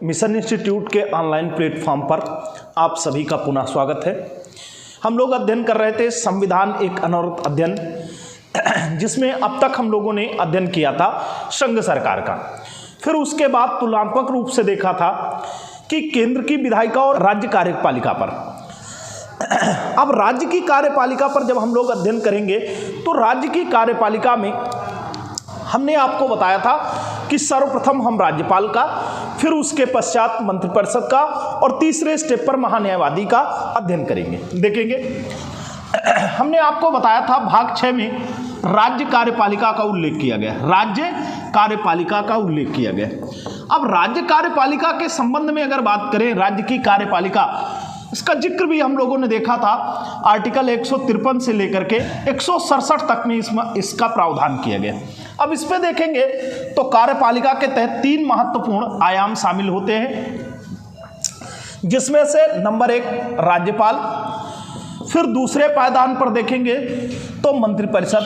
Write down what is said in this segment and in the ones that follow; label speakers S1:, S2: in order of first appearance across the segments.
S1: Mission institute के online platform पर आप सभी का पुनः स्वागत है। हम लोग अध्ययन कर रहे थे संविधान एक अनवरत अध्ययन, जिसमें अब तक हम लोगों ने अध्ययन किया था संघ सरकार का। फिर उसके बाद तुलनात्मक रूप से देखा था कि केंद्र की विधायिका और राज्य कार्यपालिका पर। अब राज्य की कार्यपालिका पर जब हम लोग अध्ययन करेंगे तो राज्य की कार्यपालिका में हमने आपको बताया था कि सर्वप्रथम हम राज्यपाल का, फिर उसके पश्चात मंत्रिपरिषद का और तीसरे स्टेप पर महान्यायवादी का अध्ययन करेंगे, देखेंगे। हमने आपको बताया था भाग 6 में राज्य कार्यपालिका का उल्लेख किया गया, राज्य कार्यपालिका का उल्लेख किया गया। अब राज्य कार्यपालिका के संबंध में अगर बात करें, राज्य की कार्यपालिका, इसका जिक्र भी हम लोगों ने देखा था आर्टिकल 153 से लेकर के 167 तक में इसका प्रावधान किया गया। अब इस पे देखेंगे तो कार्यपालिका के तहत 3 महत्वपूर्ण आयाम शामिल होते हैं, जिसमें से नंबर 1 राज्यपाल, फिर दूसरे पायदान पर देखेंगे तो मंत्रिपरिषद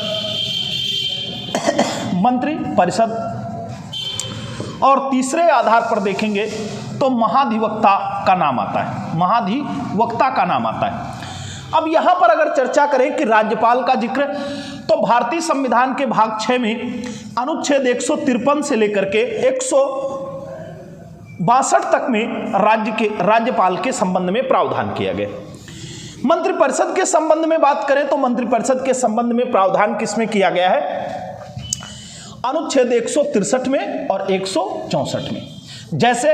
S1: और तीसरे आधार पर देखेंगे तो महाधिवक्ता का नाम आता है, महाधिवक्ता का नाम आता है। अब यहां पर अगर चर्चा करें कि राज्यपाल का जिक्र, तो भारतीय संविधान के भाग 6 में अनुच्छेद 153 से लेकर के 162 तक में राज्यपाल के संबंध में प्रावधान किया गया। मंत्रिपरिषद के संबंध में बात करें तो मंत्रिपरिषद के संबंध में प्रावधान किसमें किया गया है? अनुच्छेद 163 में और 164 में। जैसे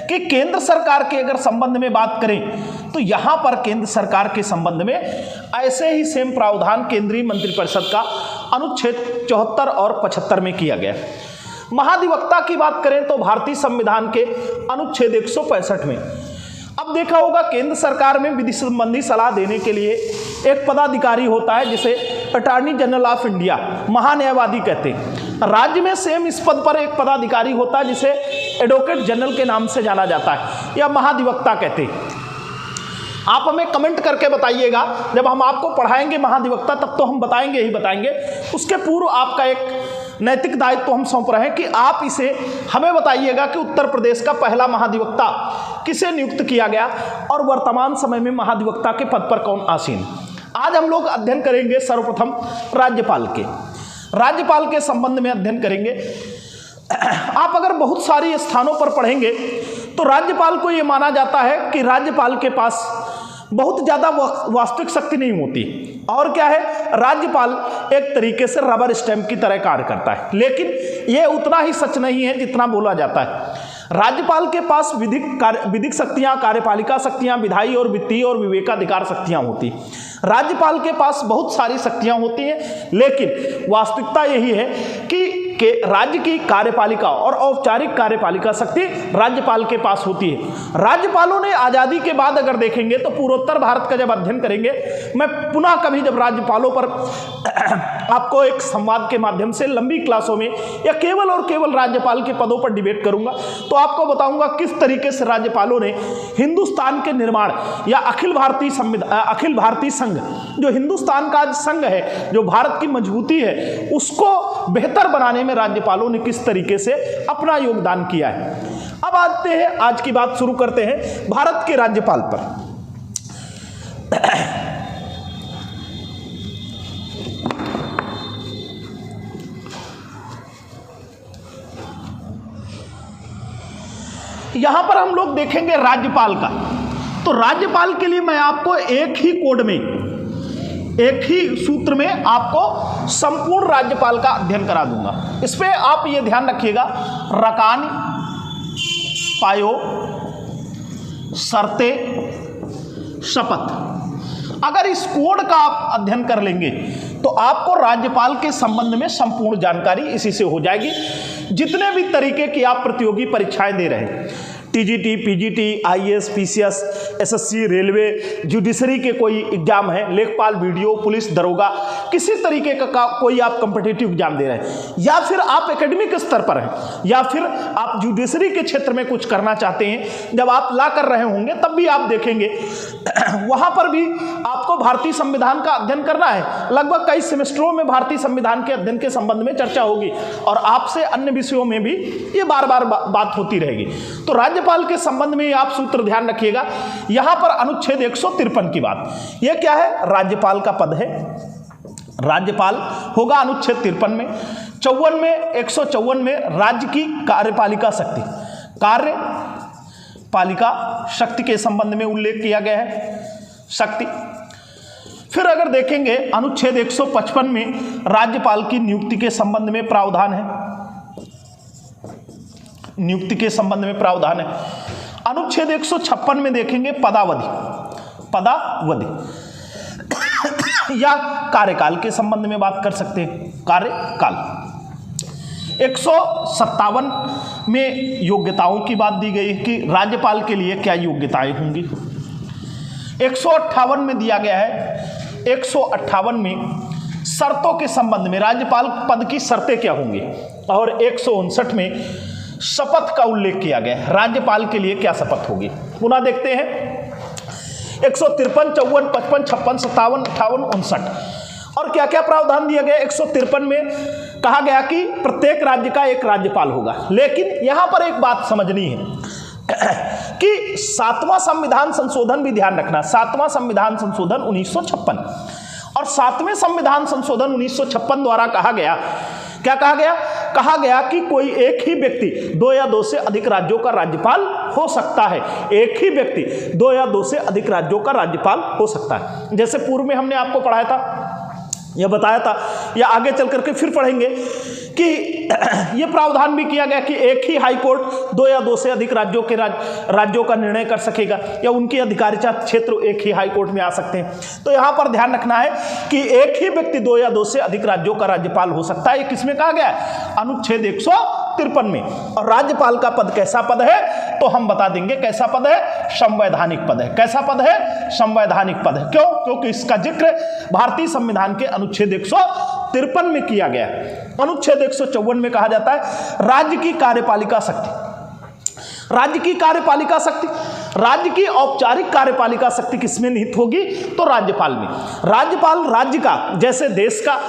S1: कि केंद्र सरकार के अगर संबंध में बात करें तो यहां पर केंद्र सरकार के संबंध में ऐसे ही सेम प्रावधान केंद्रीय मंत्रिपरिषद का अनुच्छेद 74 और 75 में किया गया। महाधिवक्ता की बात करें तो भारतीय संविधान के अनुच्छेद 165 में। अब देखा होगा केंद्र सरकार में विधि संबंधी सलाह देने के लिए एक पदाधिकारी होता है जिसे अटॉर्नी जनरल ऑफ इंडिया, महान्यायवादी कहते हैं। राज्य में सेम इस पद पर एक पदाधिकारी होता है जिसे एडवोकेट जनरल के नाम से जाना जाता है या महाधिवक्ता कहते हैं। आप हमें कमेंट करके बताइएगा, जब हम आपको पढ़ाएंगे महाधिवक्ता तब तो हम बताएंगे ही बताएंगे। उसके पूर्व आपका एक नैतिक दायित्व तो हम सौंप रहे हैं कि आप इसे हमें बताइएगा कि उत्तर प्रदेश का पहला महाधिवक्ता किसे नियुक्त किया गया और वर्तमान समय में महाधिवक्ता के पद पर कौन आसीन। आज हम लोग अध्ययन करेंगे सर्वप्रथम राज्यपाल के संबंध में अध्ययन करेंगे। आप अगर बहुत सारी स्थानों पर पढ़ेंगे तो राज्यपाल को यह माना जाता है कि राज्यपाल के पास बहुत ज़्यादा वास्तविक शक्ति नहीं होती, और क्या है, राज्यपाल एक तरीके से रबर स्टैंप की तरह कार्य करता है। लेकिन यह उतना ही सच नहीं है जितना बोला जाता है। राज्यपाल के पास विधिक शक्तियां, कार्यपालिका शक्तियां, विधायी और वित्तीय और विवेकाधिकार शक्तियां होती। राज्यपाल के पास बहुत सारी शक्तियां होती हैं, लेकिन वास्तविकता यही है कि राज्य की कार्यपालिका और औपचारिक कार्यपालिका शक्ति राज्यपाल के पास होती है। राज्यपालों ने आज़ादी के बाद अगर देखेंगे तो पूर्वोत्तर भारत का जब अध्ययन करेंगे, मैं पुनः कभी जब राज्यपालों पर आपको एक संवाद के माध्यम से लंबी क्लासों में या केवल और केवल राज्यपाल के पदों पर डिबेट करूंगा तो आपको बताऊंगा किस तरीके से राज्यपालों ने हिंदुस्तान के निर्माण या अखिल भारतीय संघ, जो हिंदुस्तान का संघ है, जो भारत की मजबूती है, उसको बेहतर बनाने में राज्यपालों ने किस तरीके से अपना योगदान किया है। अब आते हैं, आज की बात शुरू करते हैं भारत के राज्यपाल पर। यहां पर हम लोग देखेंगे राज्यपाल का, तो राज्यपाल के लिए मैं आपको एक ही कोड में, एक ही सूत्र में आपको संपूर्ण राज्यपाल का अध्ययन करा दूंगा। इस पे आप ये ध्यान रखिएगा, रकान, पायो, शर्ते, शपथ। अगर इस कोड का आप अध्ययन कर लेंगे तो आपको राज्यपाल के संबंध में संपूर्ण जानकारी इसी से हो जाएगी। जितने भी तरीके की आप प्रतियोगी परीक्षाएं दे रहे हैं, TGT, PGT, IAS, PCS, SSC, railway, judiciary के कोई एग्जाम है, लेखपाल, वीडियो, पुलिस, दरोगा, किसी तरीके का कोई आप कॉम्पिटिटिव एग्जाम दे रहे हैं, या फिर आप एकेडमिक स्तर पर हैं, या फिर आप जुडिशरी के क्षेत्र में कुछ करना चाहते हैं, जब आप ला कर रहे होंगे तब भी आप देखेंगे वहां पर भी आपको भारतीय संविधान का अध्ययन करना है। लगभग कई सेमेस्टरों में भारतीय संविधान के अध्ययन के संबंध में चर्चा होगी और आपसे अन्य विषयों में भी ये बार बार बात होती रहेगी। तो राज्य राज्यपाल के संबंध में आप सूत्र ध्यान रखिएगा, यहां पर अनुच्छेद 153 की बात, यह क्या है, राज्यपाल का पद है, राज्यपाल होगा अनुच्छेद 53 में। 54 में 154 में राज्य की कार्यपालिका शक्ति, कार्यपालिका शक्ति के संबंध में उल्लेख किया गया है, शक्ति। फिर अगर देखेंगे अनुच्छेद 155 में राज्यपाल की नियुक्ति के संबंध में प्रावधान है, नियुक्ति के संबंध में प्रावधान है। अनुच्छेद 156 में देखेंगे पदावधि, पदावधि या कार्यकाल के संबंध में बात कर सकते हैं, कार्यकाल। 157 में योग्यताओं की बात दी गई है कि राज्यपाल के लिए क्या योग्यताएं होंगी। 158 में दिया गया है, 158 में शर्तों के संबंध में राज्यपाल पद की शर्तें क्या होंगी, और 159 में शपथ का उल्लेख किया गया है, राज्यपाल के लिए क्या शपथ होगी। पुनः देखते हैं 153, 54, 55, 56, 57, 58, 59 और क्या क्या प्रावधान दिया गया। 153 में कहा गया कि प्रत्येक राज्य का एक राज्यपाल होगा, लेकिन यहां पर एक बात समझनी है कि 7वां संविधान संशोधन भी ध्यान रखना, 7वां संविधान संशोधन 1956 और 7वें संविधान संशोधन 1956 द्वारा कहा गया, क्या कहा गया, कहा गया कि कोई एक ही व्यक्ति 2 या 2 से अधिक राज्यों का राज्यपाल हो सकता है, एक ही व्यक्ति 2 या 2 से अधिक राज्यों का राज्यपाल हो सकता है। जैसे पूर्व में हमने आपको पढ़ाया था, यह बताया था, या आगे चल करके फिर पढ़ेंगे कि यह प्रावधान भी किया गया कि एक ही हाई कोर्ट 2 या 2 से अधिक राज्यों के राज्यों का निर्णय कर सकेगा, या उनकी अधिकारिता क्षेत्र एक ही हाई कोर्ट में आ सकते हैं। तो यहां पर ध्यान रखना है कि एक ही व्यक्ति 2 या 2 से अधिक राज्यों का राज्यपाल हो सकता है। ये किसमें कहा गया है, अनुच्छेद 153 में। और राज्यपाल का पद कैसा पद है, तो हम बता देंगे कैसा पद है, संवैधानिक पद है। कैसा पद है, संवैधानिक पद है। क्यों, क्योंकि इसका जिक्र भारतीय संविधान के अनुच्छेद 153 में किया गया है। अनुच्छेद 154 में कहा जाता है राज्य की कार्यपालिका शक्ति, राज्य की कार्यपालिका शक्ति, राज्य की औपचारिक कार्यपालिका शक्ति किसमें निहित होगी, तो राज्यपाल में। राज्यपाल राज्य का, जैसे देश का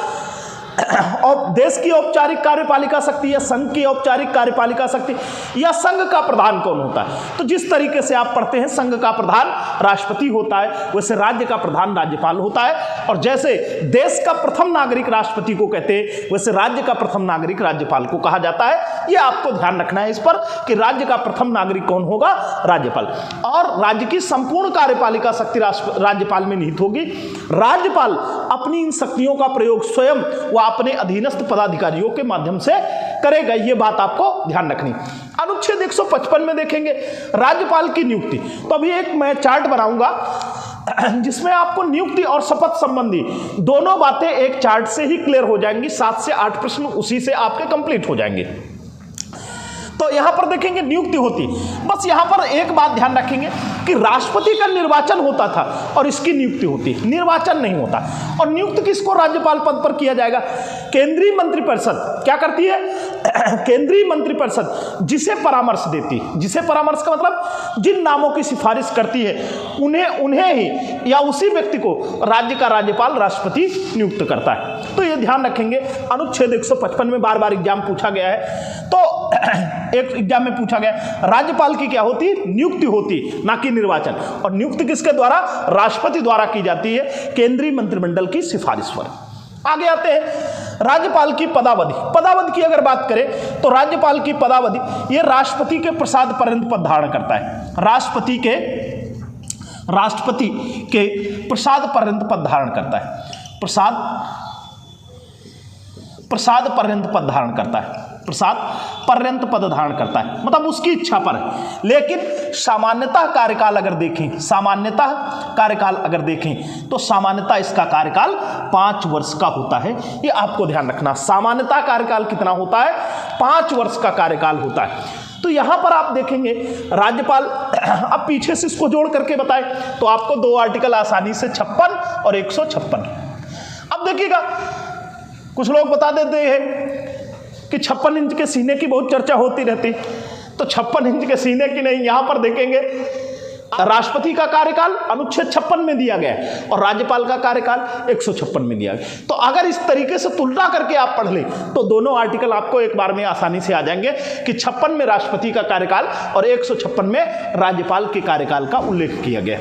S1: और देश की औपचारिक कार्यपालिका शक्ति या संघ की औपचारिक कार्यपालिका शक्ति, या संघ का प्रधान कौन होता है, तो जिस तरीके से आप पढ़ते हैं संघ का प्रधान राष्ट्रपति होता है, वैसे राज्य का प्रधान राज्यपाल होता है। और जैसे देश का प्रथम नागरिक राष्ट्रपति को कहते हैं, वैसे राज्य का प्रथम नागरिक राज्यपाल को कहा जाता है। यह आपको ध्यान रखना है इस पर कि राज्य का प्रथम नागरिक कौन होगा, राज्यपाल। और राज्य की संपूर्ण कार्यपालिका शक्ति राज्यपाल में निहित होगी। राज्यपाल अपनी इन शक्तियों का प्रयोग स्वयं वह अपने अधीनस्थ पदाधिकारियों के माध्यम से करेगा, यह बात आपको ध्यान रखनी। अनुच्छेद 155 में देखेंगे राज्यपाल की नियुक्ति, तो अभी एक मैं चार्ट बनाऊंगा जिसमें आपको नियुक्ति और शपथ संबंधी दोनों बातें एक चार्ट से ही क्लियर हो जाएंगी। 7 से 8 प्रश्न उसी से आपके कंप्लीट हो जाएंगे। तो यहां पर देखेंगे नियुक्ति होती, बस यहां पर एक बात ध्यान रखेंगे कि राष्ट्रपति का निर्वाचन होता था और इसकी नियुक्ति होती, निर्वाचन नहीं होता। और नियुक्त किसको राज्यपाल पद पर किया जाएगा, केंद्रीय मंत्रिपरिषद क्या करती है, केंद्रीय मंत्रिपरिषद जिसे परामर्श देती, जिसे परामर्श का मतलब जिन नामों की सिफारिश करती है उन्हें ही या उसी व्यक्ति को राज्य का राज्यपाल राष्ट्रपति नियुक्त करता है। तो ये ध्यान रखेंगे। अनुच्छेद 155 में बार बार एग्जाम पूछा गया है, तो एक एग्जाम में पूछा गया राज्यपाल की क्या होती, नियुक्ति होती, ना कि निर्वाचन। और नियुक्ति किसके द्वारा, राष्ट्रपति द्वारा की जाती है, केंद्रीय मंत्रिमंडल की सिफारिश पर। आगे आते हैं राज्यपाल की पदावधि। पदावधि की अगर बात करें तो राज्यपाल की पदावधि ये राष्ट्रपति के प्रसाद पर्यंत पद धारण करता है, राष्ट्रपति के प्रसाद पर्यंत पद धारण करता है, प्रसाद पर्यंत पद धारण करता है, प्रसाद पर्यंत पद धारण करता है, मतलब उसकी इच्छा पर है। लेकिन सामान्यतः कार्यकाल अगर देखें, सामान्यतः कार्यकाल अगर देखें तो सामान्यतः इसका कार्यकाल 5 वर्ष का होता है। ये आपको ध्यान रखना, सामान्यतः कार्यकाल कितना होता है, 5 वर्ष का कार्यकाल होता है। तो यहां पर आप देखेंगे राज्यपाल, अब पीछे से इसको जोड़ करके बताएं तो आपको 2 आर्टिकल आसानी से 56 और 156। अब देखिएगा कुछ लोग बता देते हैं कि 56 इंच के सीने की बहुत चर्चा होती रहती, तो 56 इंच के सीने की नहीं, यहां पर देखेंगे राष्ट्रपति का कार्यकाल अनुच्छेद 56 में दिया गया है और राज्यपाल का कार्यकाल 156 में दिया गया। तो अगर इस तरीके से तुलना करके आप पढ़ लें तो दोनों आर्टिकल आपको एक बार में आसानी से आ जाएंगे कि 56 में राष्ट्रपति का कार्यकाल और 156 में राज्यपाल के कार्यकाल का उल्लेख किया गया।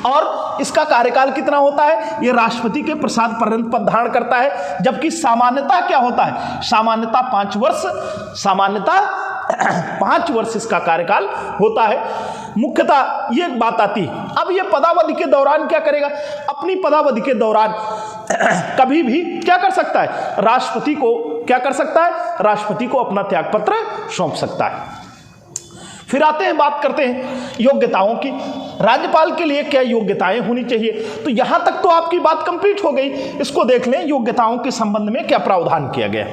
S1: और इसका कार्यकाल कितना होता है? यह राष्ट्रपति के प्रसाद पर्यंत पद धारण करता है, जबकि सामान्यता क्या होता है? सामान्यता 5 वर्ष, सामान्यता 5 वर्ष इसका कार्यकाल होता है। मुख्यतः ये एक बात आती है, अब ये पदावधि के दौरान क्या करेगा? अपनी पदावधि के दौरान कभी भी क्या कर सकता है? राष्ट्रपति को क्या कर सकता है? राष्ट्रपति को अपना त्यागपत्र सौंप सकता है। फिर आते हैं, बात करते हैं योग्यताओं की। राज्यपाल के लिए क्या योग्यताएं होनी चाहिए? तो यहां तक तो आपकी बात कंप्लीट हो गई। इसको देख लें, योग्यताओं के संबंध में क्या प्रावधान किया गया।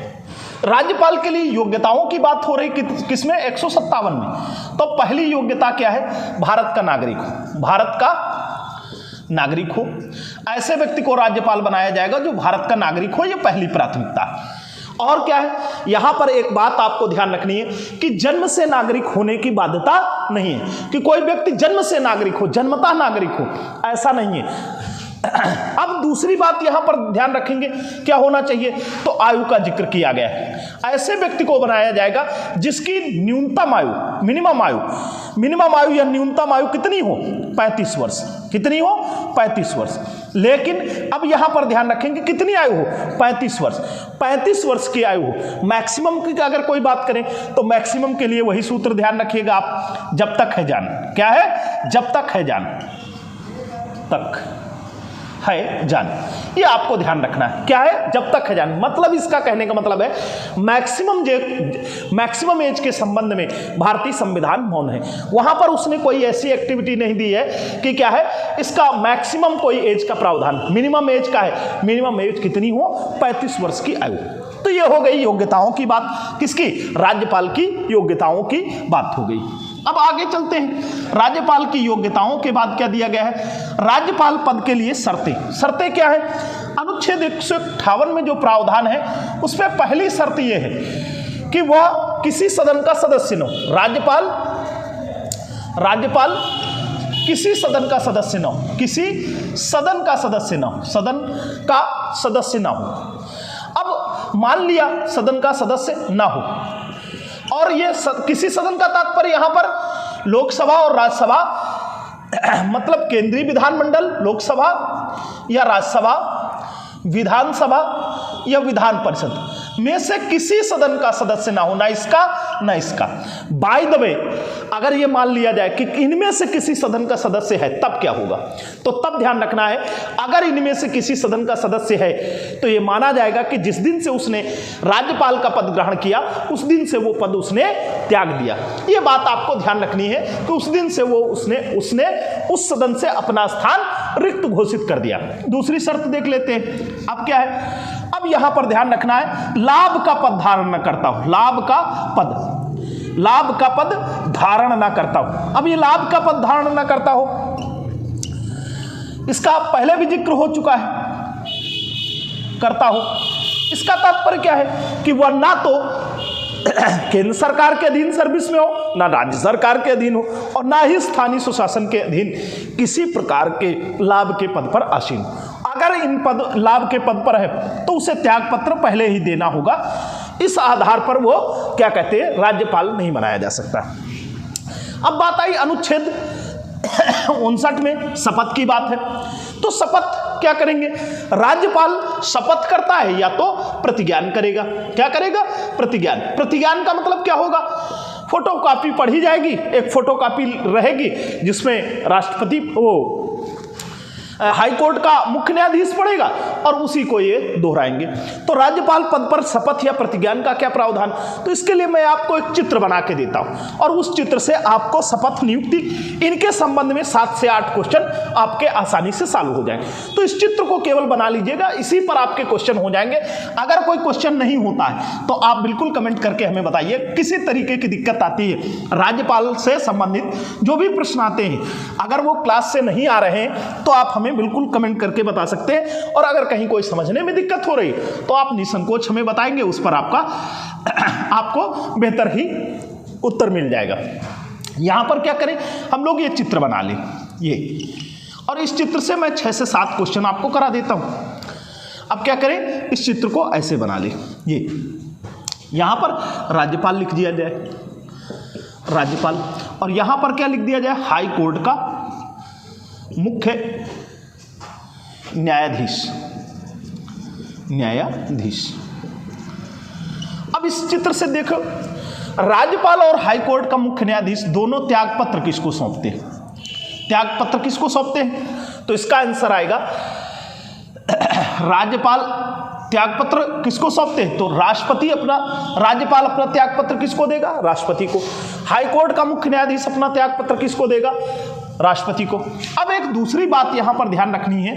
S1: राज्यपाल के लिए योग्यताओं की बात हो रही किसमें? 157 में। तो पहली योग्यता क्या है? भारत का नागरिक हो, भारत का नागरिक हो। ऐसे व्यक्ति को राज्यपाल बनाया जाएगा जो भारत का नागरिक हो, यह पहली प्राथमिकता। और क्या है? यहां पर एक बात आपको ध्यान रखनी है कि जन्म से नागरिक होने की बाध्यता नहीं है कि कोई व्यक्ति जन्म से नागरिक हो, जन्मतः नागरिक हो, ऐसा नहीं है। अब दूसरी बात यहां पर ध्यान रखेंगे, क्या होना चाहिए? तो आयु का जिक्र किया गया है। ऐसे व्यक्ति को बनाया जाएगा जिसकी न्यूनतम आयु, मिनिमम आयु या न्यूनतम आयु कितनी हो? 35 वर्ष। कितनी हो? 35 वर्ष। लेकिन अब यहां पर ध्यान रखेंगे कितनी आयु हो? 35 वर्ष। 35 वर्ष की आयु हो। मैक्सिमम की अगर कोई बात करें तो मैक्सिमम के लिए वही सूत्र ध्यान रखिएगा आप, जब तक है जान। क्या है? जब तक है जान, तक है जान, ये आपको ध्यान रखना है। क्या है? जब तक है जान। मतलब इसका कहने का मतलब है मैक्सिमम एज के संबंध में भारतीय संविधान मौन है। वहां पर उसने कोई ऐसी एक्टिविटी नहीं दी है कि क्या है इसका मैक्सिमम कोई एज का प्रावधान। मिनिमम एज का है। मिनिमम एज कितनी हो? 35 वर्ष की आयु। तो ये हो गई योग्यताओं की बात। किसकी? राज्यपाल की योग्यताओं की बात हो गई। अब आगे चलते हैं। राज्यपाल की योग्यताओं के बाद क्या दिया गया है? राज्यपाल पद के लिए शर्तें क्या है? अनुच्छेद 158 में जो प्रावधान है उसमें पहली शर्त यह है कि वह किसी सदन का सदस्य न हो। राज्यपाल किसी सदन का सदस्य न हो, किसी सदन का सदस्य न हो, सदन का सदस्य न हो। अब मान लिया सदन का सदस्य ना हो, और ये किसी सदन का तात्पर्य यहां पर लोकसभा और राज्यसभा, मतलब केंद्रीय विधानमंडल, लोकसभा या राज्यसभा, विधानसभा या विधान परिषद में से किसी सदन का सदस्य ना हो, ना इसका। बाय द वे, अगर ये मान लिया जाए कि इनमें से किसी सदन का सदस्य है, तब क्या होगा? तो तब ध्यान रखना है, अगर इनमें से किसी सदन का सदस्य है तो ये माना जाएगा कि जिस दिन से उसने राज्यपाल का पद ग्रहण किया उस दिन से वो पद उसने त्याग दिया। ये बात आपको ध्यान रखनी है कि उस दिन से वो उसने उस सदन से अपना स्थान रिक्त घोषित कर दिया। दूसरी शर्त देख लेते हैं। अब क्या है? अब यहां पर ध्यान रखना है, लाभ का पद धारण न करता हूं। लाभ का पद धारण न करता हूं। अब ये लाभ का पद धारण न करता हो, इसका पहले भी जिक्र हो चुका है, करता हो। इसका तात्पर्य क्या है कि वह ना तो केंद्र सरकार के अधीन सर्विस में हो, ना राज्य सरकार के अधीन हो, और ना ही स्थानीय स्वशासन के अधीन किसी प्रकार के लाभ के पद पर आसीन हो। अगर लाभ के पद पर है तो उसे त्यागपत्र पहले ही देना होगा। इस आधार पर वो क्या कहते हैं, राज्यपाल नहीं बनाया जा सकता। अब बात आई अनुच्छेद 59 में शपथ की बात है। तो शपथ क्या करेंगे? राज्यपाल शपथ करता है या तो प्रतिज्ञान करेगा। क्या करेगा? प्रतिज्ञान का मतलब क्या होगा? फोटोकॉपी पढ़ी जाएगी, एक फोटोकॉपी रहेगी जिसमें राष्ट्रपति हाई कोर्ट का मुख्य न्यायाधीश पढ़ेगा और उसी को ये दोहराएंगे। तो राज्यपाल पद पर शपथ या प्रतिज्ञान का क्या प्रावधान? तो इसके लिए मैं आपको एक चित्र बना के देता हूं और उस चित्र से आपको शपथ, नियुक्ति, इनके संबंध में 7 से 8 क्वेश्चन आपके आसानी से सॉल्व हो जाएंगे। तो इस चित्र को केवल बना लीजिएगा, इसी पर आपके क्वेश्चन हो जाएंगे। अगर कोई क्वेश्चन नहीं होता है तो आप बिल्कुल कमेंट करके हमें बताइए किसी तरीके की दिक्कत आती है राज्यपाल से संबंधित जो भी प्रश्न आते हैं। अगर वो क्लास से नहीं आ रहे हैं तो आप हमें बिल्कुल कमेंट करके बता सकते हैं, और अगर कहीं कोई समझने में दिक्कत हो रही तो आप निसंकोच हमें बताएंगे, उस पर आपको बेहतर ही उत्तर मिल जाएगा। यहां पर क्या करें हम लोग, ये चित्र बना लें ये, और इस चित्र से मैं 6 से 7 क्वेश्चन आपको करा देता हूं। अब क्या करें, इस चित्र को ऐसे बना लें, ये यहां पर राज्यपाल लिख दिया जाए, राज्यपाल, और यहां पर क्या लिख दिया जाए, हाई कोर्ट का मुख्य न्यायाधीश, न्यायाधीश। अब इस चित्र से देखो, राज्यपाल और हाई कोर्ट का मुख्य न्यायाधीश दोनों त्यागपत्र किसको सौंपते हैं, त्यागपत्र किसको सौंपते हैं, तो इसका आंसर आएगा राज्यपाल त्यागपत्र किसको सौंपते हैं, तो राष्ट्रपति अपना, राज्यपाल अपना त्यागपत्र किसको देगा, राष्ट्रपति को। हाई कोर्ट का मुख्य न्यायाधीश अपना त्यागपत्र किसको देगा, राष्ट्रपति को। अब एक दूसरी बात यहां पर ध्यान रखनी है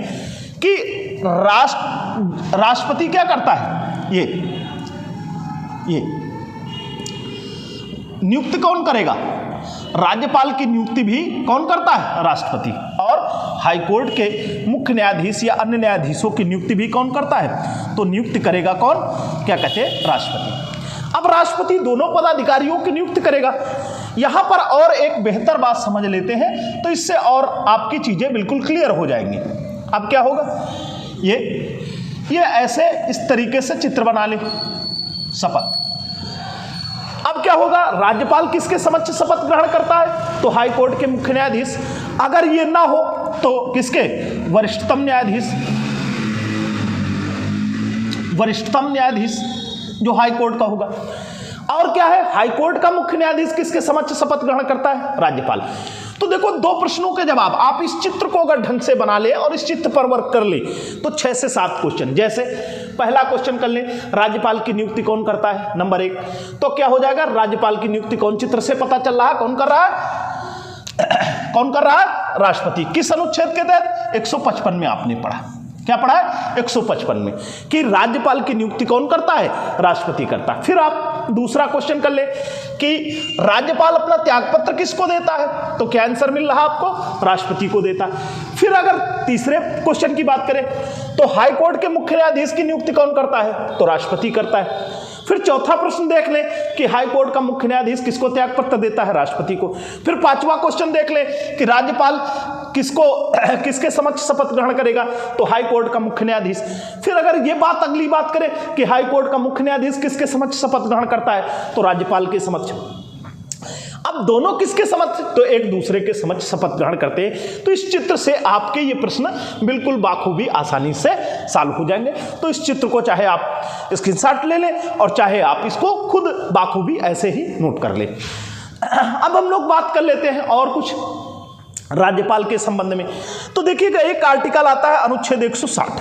S1: कि राष्ट्रपति क्या करता है, ये नियुक्ति कौन करेगा, राज्यपाल की नियुक्ति भी कौन करता है, राष्ट्रपति, और हाई कोर्ट के मुख्य न्यायाधीश या अन्य न्यायाधीशों की नियुक्ति भी कौन करता है, तो नियुक्ति करेगा कौन, क्या कहते हैं, राष्ट्रपति। अब राष्ट्रपति दोनों पदाधिकारियों की नियुक्ति करेगा। यहां पर और एक बेहतर बात समझ लेते हैं, तो इससे और आपकी चीजें बिल्कुल क्लियर हो जाएंगी। अब क्या होगा, ये ऐसे इस तरीके से चित्र बना ले, शपथ। अब क्या होगा, राज्यपाल किसके समक्ष शपथ ग्रहण करता है, तो हाई कोर्ट के मुख्य न्यायाधीश। अगर ये ना हो तो किसके, वरिष्ठतम न्यायाधीश, वरिष्ठतम न्यायाधीश जो हाई कोर्ट का होगा। और क्या है, हाई कोर्ट का मुख्य न्यायाधीश किसके समक्ष शपथ ग्रहण करता है, राज्यपाल। तो देखो 2 प्रश्नों के जवाब आप इस चित्र को अगर ढंग से बना ले और इस चित्र पर वर्क कर ले तो 6 से 7 क्वेश्चन। जैसे पहला क्वेश्चन कर ले, राज्यपाल की नियुक्ति कौन करता है, नंबर 1, तो क्या हो जाएगा, राज्यपाल की नियुक्ति कौन, चित्र से पता चल रहा है कौन कर रहा है, कौन कर रहा है, राष्ट्रपति। किस अनुच्छेद के तहत, 155 में आपने पढ़ा, क्या पढ़ा है, 155 में, कि राज्यपाल की नियुक्ति कौन करता है, राष्ट्रपति करता है। फिर आप दूसरा क्वेश्चन कर ले कि राज्यपाल अपना त्यागपत्र किसको देता है, तो क्या आंसर मिल रहा आपको, राष्ट्रपति को देता है। फिर अगर तीसरे क्वेश्चन की बात करें तो हाई कोर्ट के मुख्य न्यायाधीश की नियुक्ति कौन करता है, तो राष्ट्रपति करता है। फिर चौथा प्रश्न देख ले कि हाई कोर्ट का मुख्य न्यायाधीश किसको त्यागपत्र देता है, राष्ट्रपति को। फिर 5वां क्वेश्चन देख ले कि राज्यपाल किसके समक्ष शपथ ग्रहण करेगा, तो हाई कोर्ट का मुख्य न्यायाधीश। फिर अगर ये बात अगली बात करें कि हाई कोर्ट का मुख्य न्यायाधीश किसके समक्ष शपथ ग्रहण करता है, तो राज्यपाल के समक्ष। अब दोनों किसके समक्ष, तो एक दूसरे के समक्ष शपथ ग्रहण करते हैं। तो इस चित्र से आपके ये प्रश्न बिल्कुल बाखूबी आसानी से सॉल्व हो जाएंगे। तो इस चित्र को चाहे आप स्क्रीनशॉट ले लें और चाहे आप इसको खुद बाखूबी ऐसे ही नोट कर लें। अब हम लोग बात कर लेते हैं और कुछ राज्यपाल के संबंध में। तो देखिएगा एक आर्टिकल आता है अनुच्छेद 160।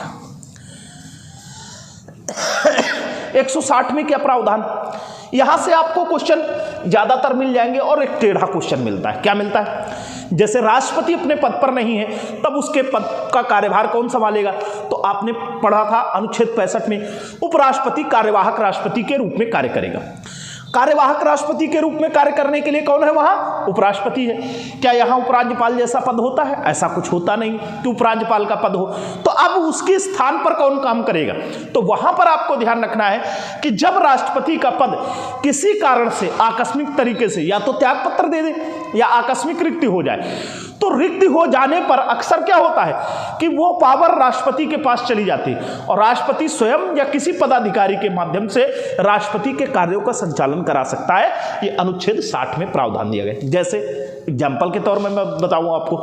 S1: 160 में क्या प्रावधान, यहां से आपको क्वेश्चन ज्यादातर मिल जाएंगे और एक टेढ़ा क्वेश्चन मिलता है। क्या मिलता है, जैसे राष्ट्रपति अपने पद पर नहीं है तब उसके पद का कार्यभार कौन संभालेगा, तो आपने पढ़ा था अनुच्छेद 65 में उपराष्ट्रपति कार्यवाहक राष्ट्रपति के रूप में कार्य करेगा। कार्यवाहक राष्ट्रपति के रूप में कार्य करने के लिए कौन है, वहां उपराष्ट्रपति है। क्या यहां उपराज्यपाल जैसा पद होता है, ऐसा कुछ होता नहीं कि उपराज्यपाल का पद हो। तो अब उसके स्थान पर कौन काम करेगा, तो वहां पर आपको ध्यान रखना है कि जब राष्ट्रपति का पद किसी कारण से आकस्मिक तरीके से या तो त्यागपत्र दे दे या आकस्मिक रिक्ति हो जाए, तो रिक्ति हो जाने पर अक्सर क्या होता है कि वो पावर राष्ट्रपति के पास चली जाती है और राष्ट्रपति स्वयं या किसी पदाधिकारी के माध्यम से राष्ट्रपति के कार्यों का संचालन करा सकता है। ये अनुच्छेद 60 में प्रावधान दिया गया। जैसे एग्जाम्पल के तौर में मैं बताऊं आपको,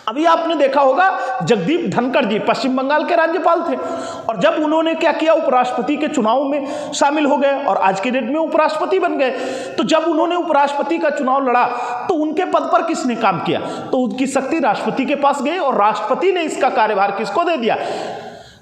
S1: अभी आपने देखा होगा जगदीप धनखड़ जी पश्चिम बंगाल के राज्यपाल थे और जब उन्होंने क्या किया, उपराष्ट्रपति के चुनाव में शामिल हो गए और आज के डेट में उपराष्ट्रपति बन गए। तो जब उन्होंने उपराष्ट्रपति का चुनाव लड़ा तो उनके पद पर किसने काम किया, तो उनकी शक्ति राष्ट्रपति के पास गई और राष्ट्रपति ने इसका कार्यभार किसको दे दिया,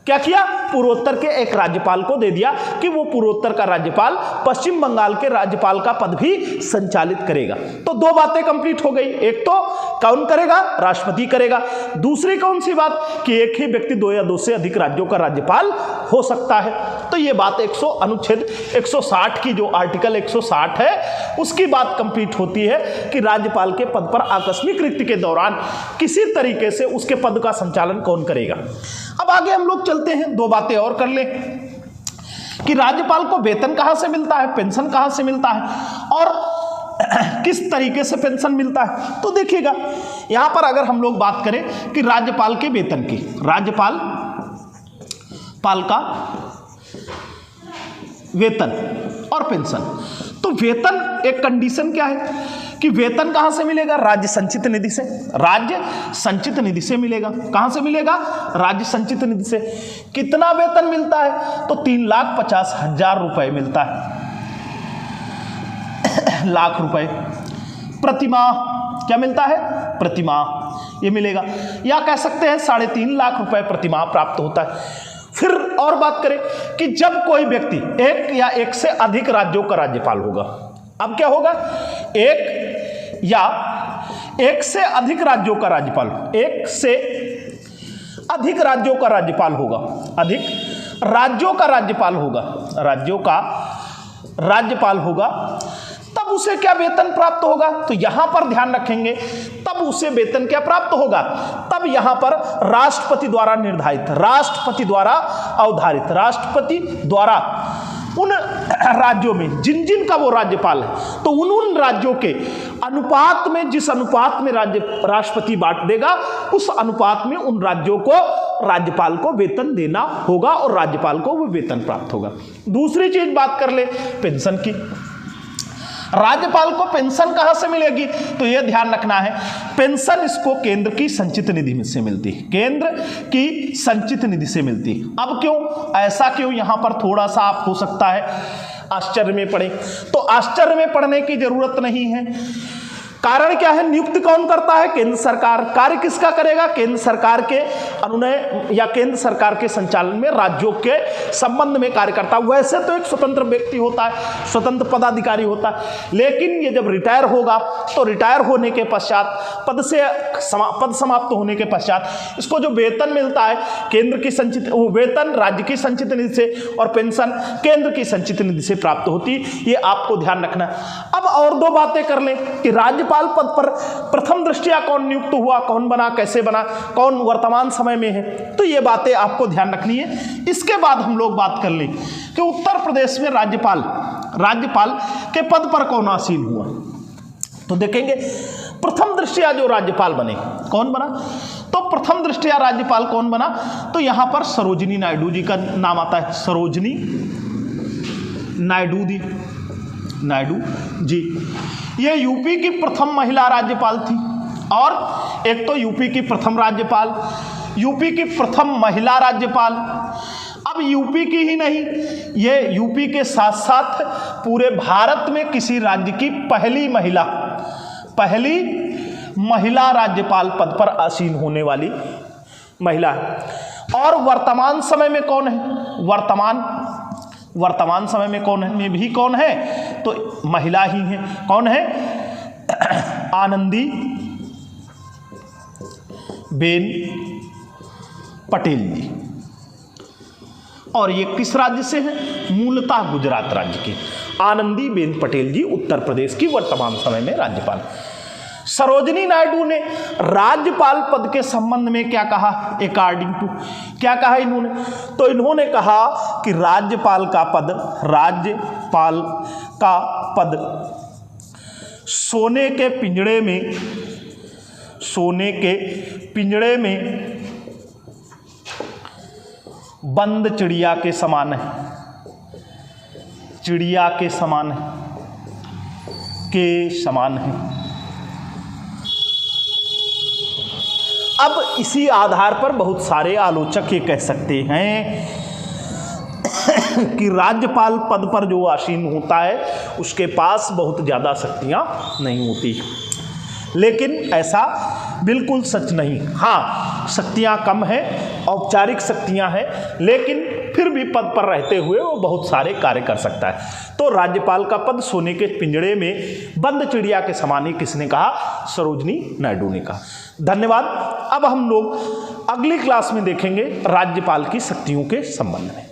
S1: क्या किया, पूर्वोत्तर के एक राज्यपाल को दे दिया कि वो पूर्वोत्तर का राज्यपाल पश्चिम बंगाल के राज्यपाल का पद भी संचालित करेगा। तो 2 बातें कंप्लीट हो गई, एक तो कौन करेगा, राष्ट्रपति करेगा। दूसरी कौन सी बात कि एक ही व्यक्ति 2 या 2 से अधिक राज्यों का राज्यपाल हो सकता है। तो ये बात अनुच्छेद 160 की जो आर्टिकल 160 है उसकी बात कंप्लीट होती है कि राज्यपाल के पद पर आकस्मिक रिक्ति के दौरान किसी तरीके से उसके पद का संचालन कौन करेगा। अब आगे हम लोग चलते हैं, 2 बातें और कर ले कि राज्यपाल को वेतन कहां से मिलता है, पेंशन कहां से मिलता है और किस तरीके से पेंशन मिलता है, तो देखिएगा यहां पर अगर हम लोग बात करें कि राज्यपाल के वेतन की, राज्यपाल का वेतन और पेंशन, तो वेतन एक कंडीशन क्या है कि वेतन कहां से मिलेगा, राज्य संचित निधि से, राज्य संचित निधि से मिलेगा। कहां से मिलेगा, राज्य संचित निधि से। कितना वेतन मिलता है, तो 3,50,000 रुपए मिलता है, लाख रुपए प्रतिमाह। क्या मिलता है, प्रतिमाह ये मिलेगा, या कह सकते हैं 3.5 लाख रुपए प्रतिमाह प्राप्त होता है। फिर और बात करें कि जब कोई व्यक्ति एक या एक से अधिक राज्यों का राज्यपाल होगा, अब क्या होगा, एक या एक से अधिक राज्यों का राज्यपाल, एक से अधिक राज्यों का राज्यपाल होगा, अधिक राज्यों का राज्यपाल होगा, राज्यों का राज्यपाल होगा, तब उसे क्या वेतन प्राप्त होगा, तो यहां पर ध्यान रखेंगे, तब उसे वेतन क्या प्राप्त होगा, तब यहां पर राष्ट्रपति द्वारा निर्धारित, राष्ट्रपति द्वारा अवधारित, राष्ट्रपति द्वारा उन राज्यों में जिन जिन का वो राज्यपाल है, तो उन राज्यों के अनुपात में, जिस अनुपात में राष्ट्रपति बांट देगा, उस अनुपात में उन राज्यों को राज्यपाल को वेतन देना होगा और राज्यपाल को वो वेतन प्राप्त होगा। दूसरी चीज बात कर ले पेंशन की, राज्यपाल को पेंशन कहां से मिलेगी, तो यह ध्यान रखना है, पेंशन इसको केंद्र की संचित निधि से मिलती है, केंद्र की संचित निधि से मिलती है। अब क्यों, ऐसा क्यों, यहां पर थोड़ा सा आप हो सकता है आश्चर्य में पड़े, तो आश्चर्य में पड़ने की जरूरत नहीं है। कारण क्या है, नियुक्ति कौन करता है, केंद्र सरकार। कार्य किसका करेगा, केंद्र सरकार के अनुनय या केंद्र सरकार के संचालन में राज्यों के संबंध में कार्य करता है। वैसे तो एक स्वतंत्र व्यक्ति होता है, स्वतंत्र पदाधिकारी होता है, लेकिन ये जब रिटायर होगा तो रिटायर होने के पश्चात पद समाप्त होने के पश्चात इसको जो वेतन मिलता है केंद्र की संचित, वो वेतन राज्य की संचित निधि से और पेंशन केंद्र की संचित निधि से प्राप्त होती है। ये आपको ध्यान रखना है। अब और दो बातें कर लें कि राज्यपाल पद पर प्रथम दृष्टया कौन नियुक्त हुआ, कौन बना, कैसे बना, कौन वर्तमान समय में है, तो ये बातें आपको ध्यान रखनी है। इसके बाद हम लोग बात कर लें कि उत्तर प्रदेश में राज्यपाल के पद पर कौन आसीन हुआ, तो देखेंगे प्रथम दृष्टया जो राज्यपाल बने, कौन बना, तो प्रथम दृष्टया राज्यपाल कौन बना, तो यहां पर सरोजिनी नायडू जी का नाम आता है, सरोजिनी नायडू जी। ये यूपी की प्रथम महिला राज्यपाल थी, और एक तो यूपी की प्रथम राज्यपाल, यूपी की प्रथम महिला राज्यपाल। अब यूपी की ही नहीं, ये यूपी के साथ साथ पूरे भारत में किसी राज्य की पहली महिला राज्यपाल पद पर आसीन होने वाली महिला है। और वर्तमान समय में कौन है, वर्तमान समय में कौन है, में भी कौन है, तो महिला ही है। कौन है, आनंदी बेन पटेल जी। और ये किस राज्य से है, मूलतः गुजरात राज्य की आनंदी बेन पटेल जी उत्तर प्रदेश की वर्तमान समय में राज्यपाल। सरोजिनी नायडू ने राज्यपाल पद के संबंध में क्या कहा, अकॉर्डिंग टू क्या कहा इन्होंने, तो इन्होंने कहा कि राज्यपाल का पद सोने के पिंजड़े में बंद चिड़िया के समान है, चिड़िया के समान है। अब इसी आधार पर बहुत सारे आलोचक ये कह सकते हैं कि राज्यपाल पद पर जो आसीन होता है उसके पास बहुत ज़्यादा शक्तियाँ नहीं होती, लेकिन ऐसा बिल्कुल सच नहीं। हाँ, शक्तियाँ कम हैं, औपचारिक शक्तियाँ हैं, लेकिन फिर भी पद पर रहते हुए वो बहुत सारे कार्य कर सकता है। तो राज्यपाल का पद सोने के पिंजड़े में बंद चिड़िया के समान ही किसने कहा, सरोजिनी नायडू ने कहा। धन्यवाद। अब हम लोग अगली क्लास में देखेंगे राज्यपाल की शक्तियों के संबंध में।